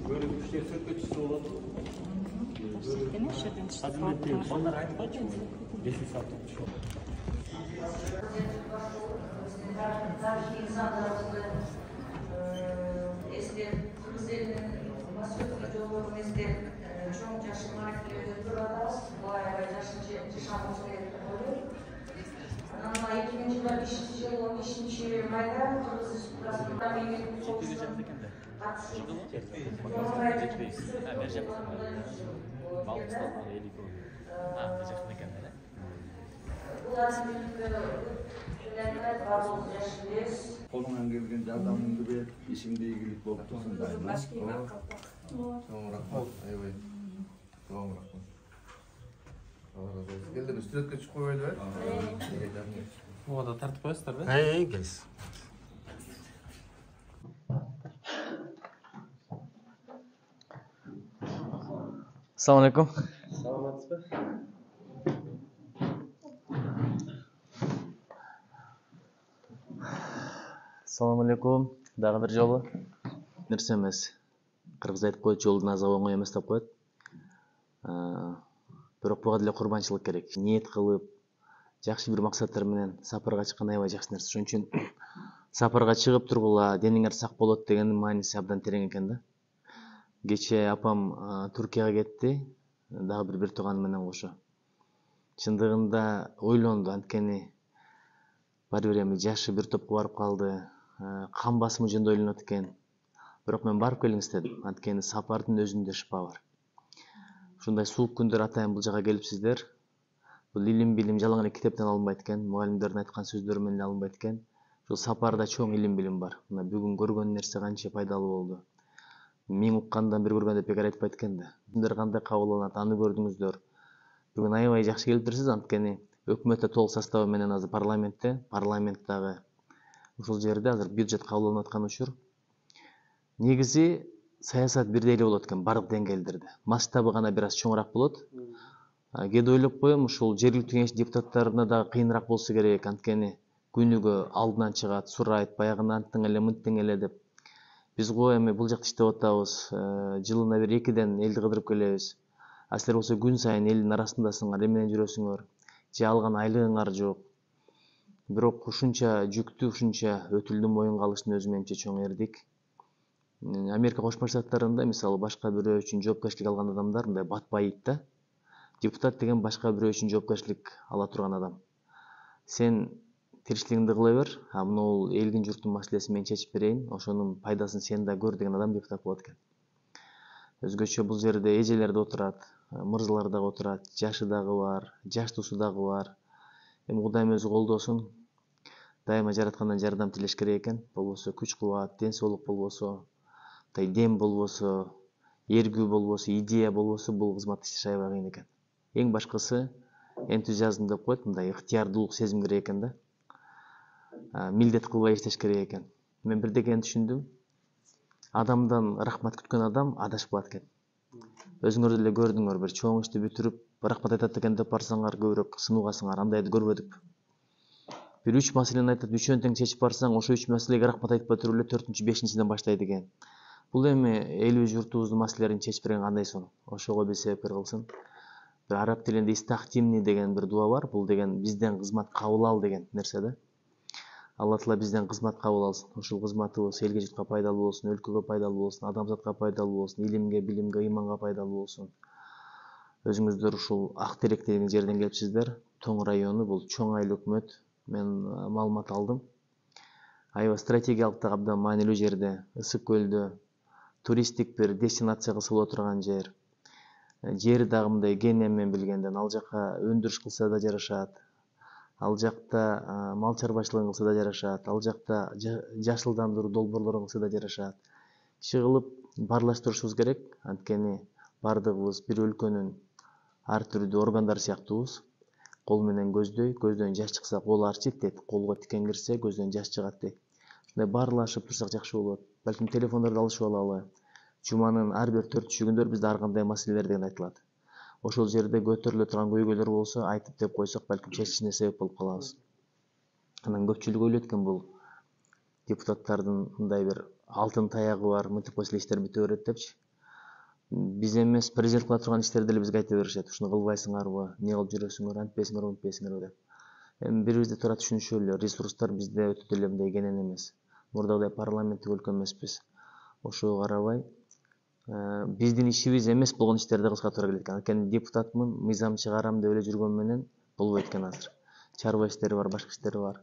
Böyle güçler söküntüsü olur. Onlar aynı kaç mı? 5 saat çok. İnsan tarafından eski Kırmızı'nın masörlüğü olduğu eski çok yaşlılar burada bayağı yaşlı şahıslar oluyor. Ama 2000'ciler işçi yıl, işçi maydan Kırmızı'da benim çalıştığım Kolundan gelgen yardımını ver, işimde ilgilik bolup tursun dayma. Tamam rahmat. Aybay. Tamam rahmat. Allah razı olsun. Geldiniz, sürekli çıkıp koyuyor ver. O da tartıp koyasızlar da. Gelsin. Assalamu alaikum. Assalamu alaikum. Dagы bir жолу. Нерсе эмес. Кыргыз айтып коет, жолдун азабы оңой эмес деп коет. Бирок буга деле курбанчылык керек. Ниет кылып, жакшы бир максаттар менен сапарга чыккан аябай жакшы нерсе. Ошон үчүн сапарга чыгып тургула, дениңер сак болот дегендин мааниси абдан терең экен да. Кече апам Туркияга кетти, дагы бир тууганы менен кошо. Чындыгында ойлонду, анткени баары бир эми жашы бир топко барып калды. Кан басымы жөнүндө ойлонот экен. Бирок мен барып келиңиз дедим. Анткени сапардын өзүндө шыпа бар. Ушундай суук күндөр атайын бул жака келипсиздер. Бул илим билим жалаң эле китептен алынбайт экен, мугалимдердин айткан сөздөрү менен алынбайт экен. Ушул сапарда чоң илим билим бар. Мына бүгүн көргөн нерсе канча пайдалуу болду. Миң уккандан бир көргөн деп бекер айтпайт экен да. Сиздер кандай кабыл алат, аны көрдүңүздөр. Бүгүн аябай жакшы келиптирсиз, анткени өкмөттө толук составы менен азыр парламенттагы ушул жерде азыр бюджет кабыл алынып аткан учур. Негизи саясат бирдей эле болот экен бардык деңгээлдерде. Масштабы гана бир аз чоңураак болот. Кээде ойлоп коем, ушул жергиликтүү кеңеш депутаттарына дагы кыйыныраак болсо керек, анткени күнүгө алдынан чыгат, сурайт, баягы антиң эле, мынтиң эле деп. Биз го эми бул жакта иштеп атабыз. Жылына бир 2ден элди кыдырып келебиз. А силер болсо күн сайын элдин арасындасыңар, эмне менен жүрөсүңөр? Же алган айлыгыңар жок. Бирок ушунча жүктү, ушунча өтүлдү моюнга алыштын өзү менимче чоң эрдик. Америка Кошмо Штаттарында мисалы башка бирөө үчүн жоопкерчилик алган адамдар мындай батпайт да. Депутат деген башка бирөө үчүн жоопкерчилик ала турган адам. Сен тиричилигиңди кыла бер, мына элдин журттун маселесин мен чечип берейин, ошонун пайдасын сен да көр деген адам депутат болот экен. Өзгөчө бул жерде эжелер да отурат, мырзалар дагы отурат, жашы дагы бар, жаштуусу дагы бар. Эми Кудайым өзү колдосун. Дайыма жараткандан жардам тилеш керек экен. Болбосо күч кубат, ден соолук болбосо, дем болбосо, эргүү болбосо, идея болбосо бул кызматты иштеш аябай кыйын экен. Эң башкысы энтузиазм деп коет, мындай ыктыярдуулук сезим керек экен да. Милдет кылбай иштеш керек экен. Мен бирдекени түшүндүм. Адамдан рахмат күткөн адам адашып калат экен. Өзүңөр деле көрдүңөр, бир чоң ишти бүтүрүп, рахмат айтат экен деп барсаңар көбүрөөк сынуугасыңар, андайды көрбөдүк. Бир 3 маселени айтат, 3-өн тең чечип барсаң, ошо 3 маселеге рахмат айтпай туруп эле 4-үнчү, 5-инчиден баштайт экен. Бул эми элибиз журтубуздун маселелерин чечип берген кандай сонун. Ошого биз себепкер кылсын. Бир араб тилинде истахтимни деген бир дуа бар. Бул деген бизден кызмат кабыл ал деген нерсе да. Алла Таала бизден кызмат кабыл алсын. Ушул кызматыбыз элге журтка пайдалуу болсун, өлкөгө пайдалуу болсун, адамзатка пайдалуу болсун, илимге, билимге, ыйманга пайдалуу болсун. Өзүңүздөр ушул ак терек деген жерден келипсиздер. Тоң району бул чоң айлы өкмөт. Мен маалымат алдым. Аябай стратегиялык да абдан маанилүү жерде, Ысык көлдө туристтик бир дестинация кылса боло турган жер. Жери дагы мындай кең мен билгенден ал жака өндүрүш кылса да жарашат. Ал жакта мал чарбачылыгын кылса да жарашат. Ал жакта жашылдандыруу долбоорлорун кылса да жарашат. Иши кылып баарлаштырышыбыз керек. Анткени бардыгыбыз бир өлкөнүн ар түрдүү органдары сыяктуубуз. Кол менен көздөй, көздөн жаш чыкса кол арчийт дейт. Колго тикен кирсе көздөн жаш чыгат дейт. Ушундай баарлашып турсак жакшы болот. Балким телефондорду алышып алалы. Жуманын ар бир 4 күндөр бизде ар кандай маселелер деген айтылат. Ошол жерде көтөрүлө турган көйгөйлөр болсо айтып деп койсок, балким чечишине себеп болуп калабыз. Анан көпчүлүк ойлойт экен бул депутаттардын мындай бир алтын таягы бар, мынтип койсо иштер бүтө берет депчи. Биз эмес, президент кыла турган иштерди деле бизге айта беришет. Ушуну кылбайсыңарбы, эмне кылып жүрөсүңөр, антпейсиңерби деп. Эми бирибизди туура түшүнүшү эле, ресурстар бизде өтө деле мындай кенен эмес. Мурдагыдай парламенттик өлкө эмеспиз. Ошого карабай, биздин ишибиз эмес болгон иштерди кылышка туура келет экен. Анткени депутатмын, мыйзам чыгарам деп эле жүргөн менен болбойт экен азыр. Чарба иштери бар, башка иштери бар.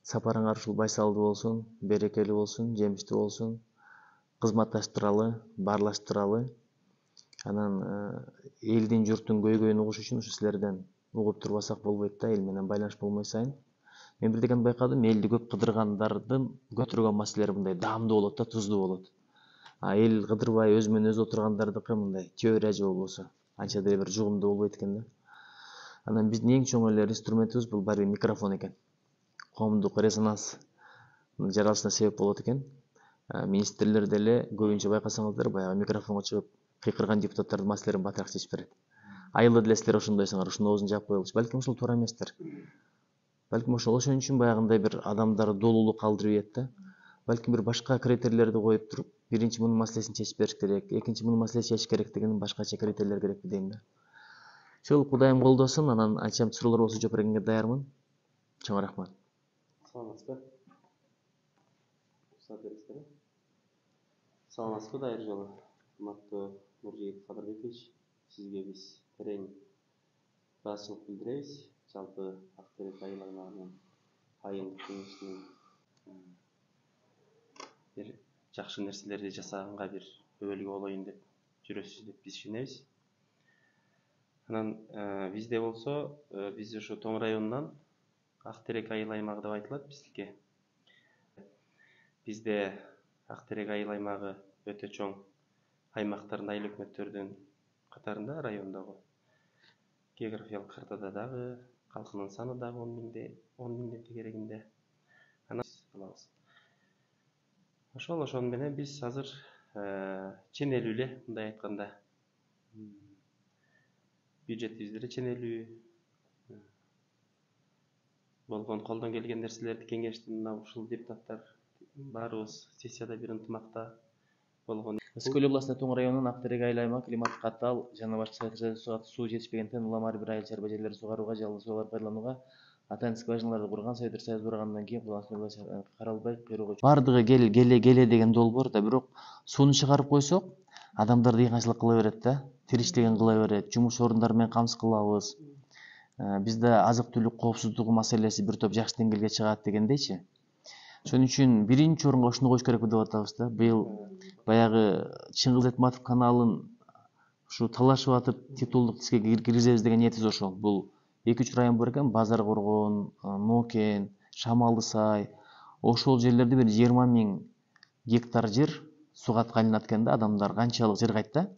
Сапарыңар ушул байсалдуу болсун, берекелүү болсун, жемиштүү болсун, кызматташтыралы, баарлаштыралы. Анан элдин, журттун көйгөйүн угуш үчүн ушу силерден угуп турбасак болбойт да, эл менен байланыш болмой сайын. Мен бир дегенди байкадым, элди көп кыдыргандардын көтөргөн маселелери мындай даамдуу болот да, туздуу болот. Эл кыдырбай өзү менен өзү отургандардыкы мындай теория же болбосо анча деле бир жугумдуу болбойт экен да. Анан биздин эң чоң эле инструментибиз бул барыбир микрофон экен. Коомдук резонанс жаралышына себеп болот экен. Министрлер деле көбүнчө байкасаңыздар баягы микрофонго чыгып кыйкырган депутаттардын маселелерин батыраак чечип берет. Айылда деле силер ошондойсуңар, ушунун оозун жаап коелучу. Балким ушул туура эместир. Балким ошол үчүн баягындай бир адамдар долуулук калтырып ийет да. Балким бир башка критерийлерди коюп туруп, биринчи мунун маселесин чечип бериш керек, экинчи мунун маселесин чечиш керек деген башкача критерийлер керекпи дейм да. Ошол Кудайым колдосун, анан ачам суроолор болсо жооп бергенге даярмын. Чоң рахмат. Саламатсызбы? Саламатсызбы дайыр жолу. Урматтуу Нуржигит Кадырбекович, сизге биз терең ыраазычылык билдиребиз. Жалпы Актерек айыл аймагынын айымдык кеңешинин бир жакшы нерселерди жасаганга бир өбөлгө болоюн деп жүрөсүз деп биз ишенебиз. Анан бизде болсо, биз ушу Тоң районунан Актерек айыл аймагы деп айтылат биздики. Бизде Актерек айыл аймагы өтө чоң аймактардын айыл өкмөттөрдүн катарында райондогу. Географиялык картада дагы, калкынын саны дагы 10 миңден тегерегинде. Анан кылабыз. Ошону менен биз азыр ченелүү эле, мындай айтканда. Бюджетибиз деле ченелүү. Болгон колдон келген нерселерди кеңештин мына ушул депутаттар баарыбыз сессияда бир ынтымакта болгон. Ысык-Көл областында Тоң районунун Актерек айыл аймагы климаттык катаал жана башка суу жетишпегендиктен уламар бир айыл чарба жерлерди сугарууга, жалгыз сугаларды пайдаланууга атайын скважиналарды курган, Советтер Союзу кургандан кийин кулданышына каралбай кыйроого. Бардыгы келе деген долбоор да, бирок сууну чыгарып койсок, адамдар дыйканчылык кыла берет да, тириштигин кыла берет, жумуш орундары менен камсыз кылабыз. Бизде азык-түлүк коопсуздугу маселеси бир топ жакшы деңгээлге чыгат дегендейчи. Ошон үчүн биринчи орунга ушуну коюш керек деп атабыз да. Быйыл баягы Чыңгыз Айтматов каналын ушу талашып атып титулдук тизге киргизебиз деген ниетибиз ошол. Бул 2-3 район бар экен, Базар Коргон, Нокен, Шамалды Сай. Ошол жерлерде бир 20 000 гектар жер суга кайланат экен да, адамдар канчалык жер кайтта.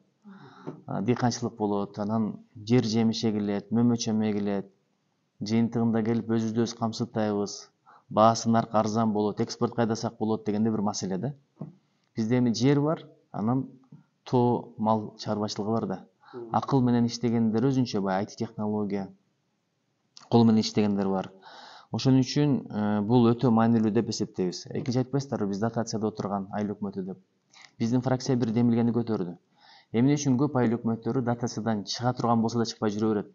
Дыйканчылык болот, анан жер жемише келет, мөмөчөмө келет. Жыйынтыгында келип өзүбүздү өз камсыздайбыз. Баасы наркы арзан болот, экспортко айдасак болот дегенде бир маселе да. Бизде эми жер бар, анан тоо мал чарбачылыгы бар да. Акыл менен иштегендер өзүнчө бай IT технология, кол менен иштегендер бар. Ошон үчүн бул өтө маанилүү деп эсептейбиз. Экинчи айтпайсыздарбы, биз дотацияда отурган айыл өкмөтү деп. Биздин фракция бир демилгени көтөрдү. Эмне үчүн көп айыл өкмөттөрү дотациядан чыга турган болсо да чыкпай жүрө берет.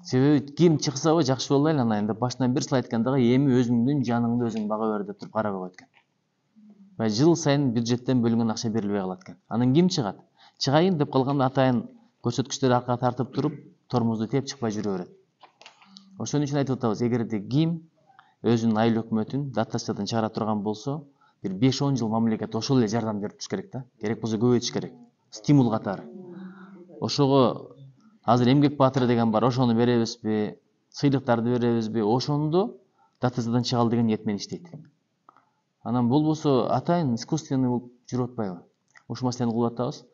Себеби ким чыксабы жакшы бололу анан деп башынан бир сыл айткандагы эми өзүңдүн жаныңды өзүң бага бер деп туруп карап коет экен. Жыл сайын бюджеттен бөлүнгөн акча берилбей калат экен. Анан ким чыгат? Чыгайын деп калганда атайын көрсөткүчтөрдү аркага тартып туруп, тормозду тээп чыкпай жүрө берет. Ошон үчүн айтып атабыз, эгерде ким өзүнүн айыл өкмөтүн дотациядан чыгара турган болсо, бир 5-10 жыл мамлекет ошол эле жардам берип туруш керек да. Керек болсо көбөйтүш керек. Стимул катары. Ошого азыр эмгек баатыры деген бар, ошону беребизби, сыйлыктарды беребизби, ошондо дотациядан чыгалы деген ниет менен иштейт. Анан болбосо атайын искусственный болуп жүрүп атпайбы? Ушул маселени кылып атабыз.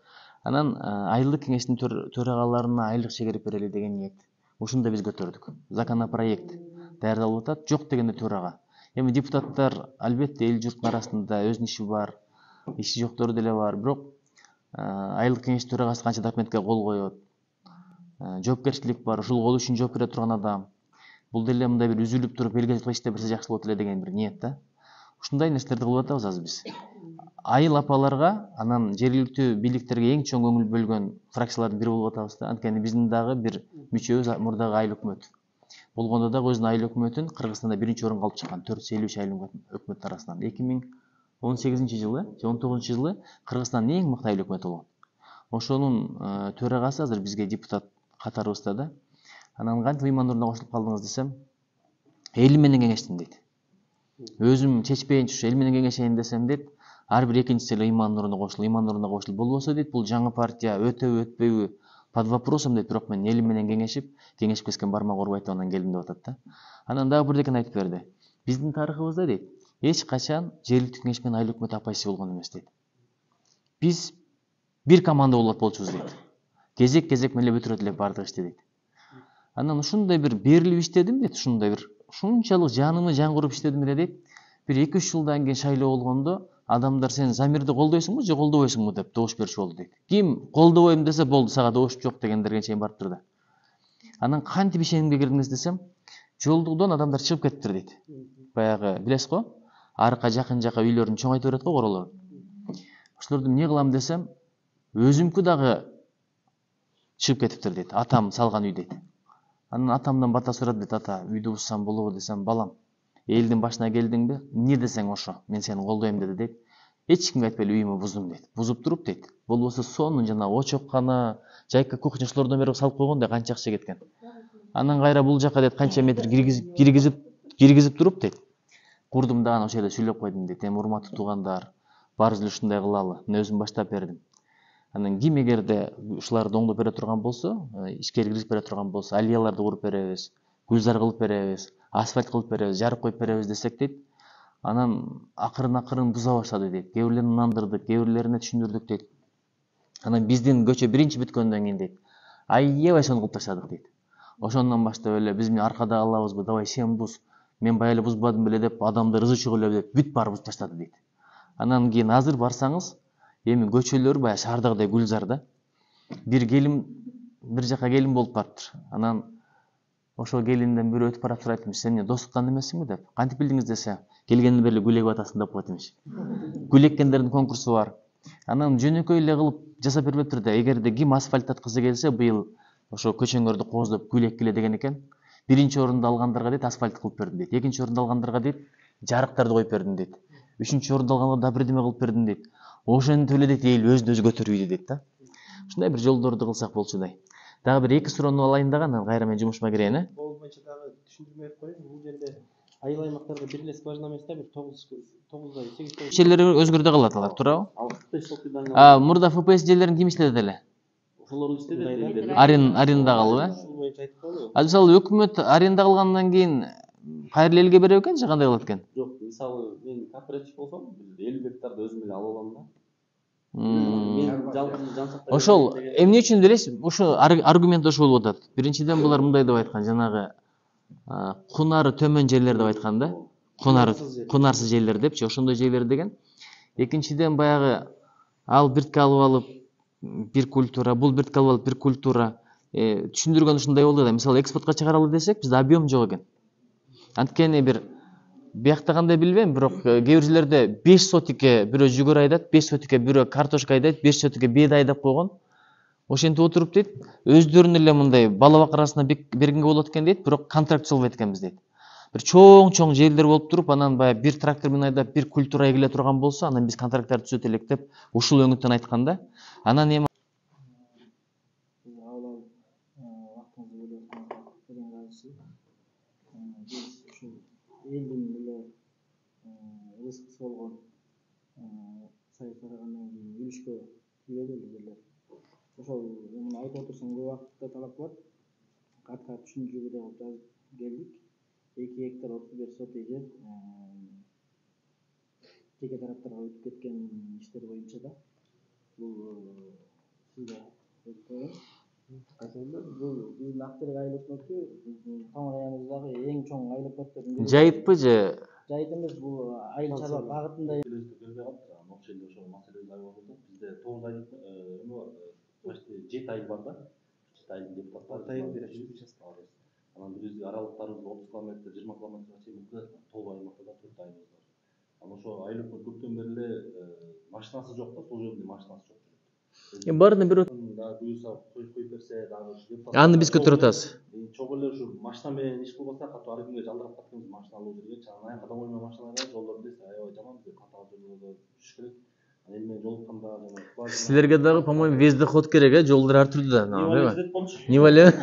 Анан айылдык кеңештин төрагаларына айлык чегирип берели деген ниет. Ушуну да биз көтөрдүк. Законопроект даярдалып атат, жок дегенде төрага. Эми депутаттар албетте эл журттун арасында өзүнүн иши бар, иши жоктору деле бар, бирок айылдык кеңеш төрагасы канча документке кол коет. Жоопкерчилик бар, ушул кол үчүн жооп бере турган адам. Бул деле мындай бир үзүлүп туруп элге иштеп берсе жакшы болот эле деген бир ниет да. ушундай нерселерди кылып атабыз азыр биз. Айыл апаларга, анан жергиликтүү бийликтерге эң чоң көңүл бөлгөн фракциялардын бири болуп атабыз да. Анткени биздин дагы бир мүчөбүз мурдагы айыл өкмөт. Болгондо дагы өзүнүн айыл өкмөтүн Кыргызстанда биринчи орунга алып чыккан 453 айыл өкмөттөр арасынан 2018-жылы же 19-жылы Кыргызстандын эң мыкты айыл өкмөтү болгон. Ошонун төрагасы азыр бизге депутат катарыбызда да. Анан кантип ыйман нуруна кошулуп калдыңыз десем, эл менен кеңештим дейт. Өзүм чечпейинчи ушу эл менен кеңешейин десем дейт, ар бир экинчиси эле ыйман нуруна кошул болбосо дейт, бул жаңы партия өтөбү өтпөйбү под вопросом дейт, бирок мен элим менен кеңешип kesкен бармак урбайт анан келдим деп атат да. Анан дагы бирдекени айтып берди. Биздин тарыхыбызда дейт, эч качан жергиликтүү кеңеш менен айыл өкмөт апайсы болгон эмес дейт. Биз бир команда болот болчубуз дейт. Кезек менен бүтүрөт элек бардык ишти дейт. Анан ушундай бир берилип иштедим дейт, ушундай бир ушунчалык жанымы жан куруп иштедим эле дейт. Бир 2-3 жылдан кийин шайлоо болгондо адамдар сен Замирди колдойсуңбу же колдобойсуңбу деп добуш бериши болду дейт. Ким колдобойм десе болду, сага добуш жок дегендерге чейин барыптыр да. Анан кантип ишенимге келдиңиз десем, жолдон адамдар чыгып кетиптир дейт. Баягы билесиз го, арка жакын жака үйлөрүн чоңойто берет го королорун. Ошолорду эмне кылам десем, өзүмкү дагы чыгып кетиптир дейт. Атам салган үй дейт. Анан атамдан бата сурады дейт, ата, үйдү бузсам болобу десем, балам, элдин башына келдиңби? Эмне десең ошо, мен сени колдойм деди дейт. Эч кимге айтпай эле үйүмө буздум дейт. Бузуп туруп дейт. Болбосо сонун жана очоккана, жайка кухня ушулордон бери салып койгон да канча акча кеткен. Анан кайра бул жака дейт канча метр киргизип туруп дейт. Курдум да ошол эле сүйлөп койдум дейт. Эми урматтуу туугандар, баарыбыз эле ушундай кылалы. Мен өзүм баштап бердим. Анан ким эгерде ушуларды оңдоп бере турган болсо, ишкер киргизип бере турган болсо, алияларды куруп беребиз, гүлзар кылып беребиз, асфальт кылып беребиз, жарык коюп беребиз десек дейт. Анан акырын буза баштады дейт. Кээ бирлерин ынандырдык, кээ бирлерине түшүндүрдүк дейт. Анан биздин көчө биринчи бүткөндөн кийин дейт, аябай сонун кылып таштадык дейт. Ошондон баштап эле биз эмне аркада калабызбы, давай сен буз, мен баягы эле бузбадым беле деп, адамды ырзы чыгып эле деп бүт баары бузуп таштады дейт. Анан кийин азыр барсаңыз, эми көчөлөр баягы шаардагыдай гүлзар да. Бир жака келин болуп барыптыр. Анан ошол келинден бирөө өтүп барып сурайт эмиш, сен достуктан эмессиңби деп. Кантип билдиңиз десе, келгенден бери гүл эгип атасың деп коет эмиш. Гүл эккендердин конкурсу бар. Анан жөнөкөй эле кылып жасап бербептир да. Эгерде ким асфальт аткысы келсе, быйыл ошо көчөңөрдү кооздоп гүл эккиле деген экен. Биринчи орунду алгандарга дейт асфальт кылып бердим дейт. Экинчи орунду алгандарга дейт жарыктарды коюп бердим дейт. Үчүнчү орунду алгандарга да бирдеме кылып бердим дейт. Ошентип эле дейт эл өзүн өзү көтөрүйдү дейт да. Ушундай бир жолдорду кылсак болчудай. Дагы бир 2 суроону алайын дагы, анан кайра мен жумушума кирейин. Бул боюнча дагы түшүндүрмө берип коеюн. Бул жерде айыл аймактарда бир эле скважина эмес да, бир 9 8 Жерлери өзгөрдө калат алар, туурабы? Ал ФПС сотудан Мурда ФПС жерлерин ким иштетет эле? ошолор иштеди. Аренда кылып, ушул боюнча айтып коелу. Мисалы өкмөт аренда кылгандан кийин кайра элге берет экен же кандай кылат экен? Жок, мисалы мен кооператив болсом, 50 гектарды өзүм эле ала алам да. Ошол эмне үчүн билесиз? Ошо аргумент ошол болуп атат. Биринчиден булар мындай деп айткан, жанагы кунары төмөн жерлер деп айткан да. Кунарсыз жерлер депчи, ошондой жерлер деген. Экинчиден баягы ал биртке алып алып бир культура, бул биртке алып алып бир культура түшүндүргөн ушундай болду да. Мисалы экспортко чыгаралы десек, бизде объем жок экен. Анткени бир биякта кандай билбейм, бирок кээ бир жерлерде 5 сотикке бирөө жүгөр айдат, 5 сотикке бирөө картошка айдайт, 5 сотикке бед айдап койгон. Ошентип отуруп дейт, өздөрүнүн эле мындай бала бакарасына бергенге болот экен дейт, бирок контракт чыгып экенбиз дейт. Бир чоң жерлер болуп туруп, анан баягы бир трактор менен айдап, бир культура эгиле турган болсо, анан биз контракттарды түзөт элек деп ушул өңүттөн айткан да. Анан эми элдин эле рызкысы болгон сайып карагандан кийин үлүшкө тийбеди эле жерлер. Ошол эми айтып отурсаң көп убакытта талап кылат. Катка түшүндүрүүгө да жазып келдик. 2 гектар 31 сотый жер жеке тараптарга өтүп кеткен иштер боюнча да бул сизде бул биздин Актерек айыл өкмөтү биздин тоң районубуздагы эң чоң айыл өкмөттөрдүн жайытпы же жайыт эмес, бул айыл чарба багытында. Ошол маселе болду. Бизде 9 айыл эме бар. Почти 7 айыл бар да. 7 айылдын депутаттары. Анан бизде аралыктарыбыз 30 километр, 20 километрге чейин толук аймакта да 4 айылыбыз бар. Ал ошо айыл өкмөт көптөн бери эле машинасы жок да, сол жерде машинасы жок. Баарына бир Да буюрса коюп берсе дагы аны биз көтөрүп атабыз. чогуу эле ушу машина менен иш кылбаса катуу ар кимге жалдырап кеткенбиз машина алуу жерге. Чагынан кадам ойма машиналар жолдор биз аябай жаман, бизде катаал жолдордо жүрүш керек. Эл менен жолукканда жана Силерге дагы, по-моему, вездеход керек, жолдор ар түрдүү да. Нива Нива эле?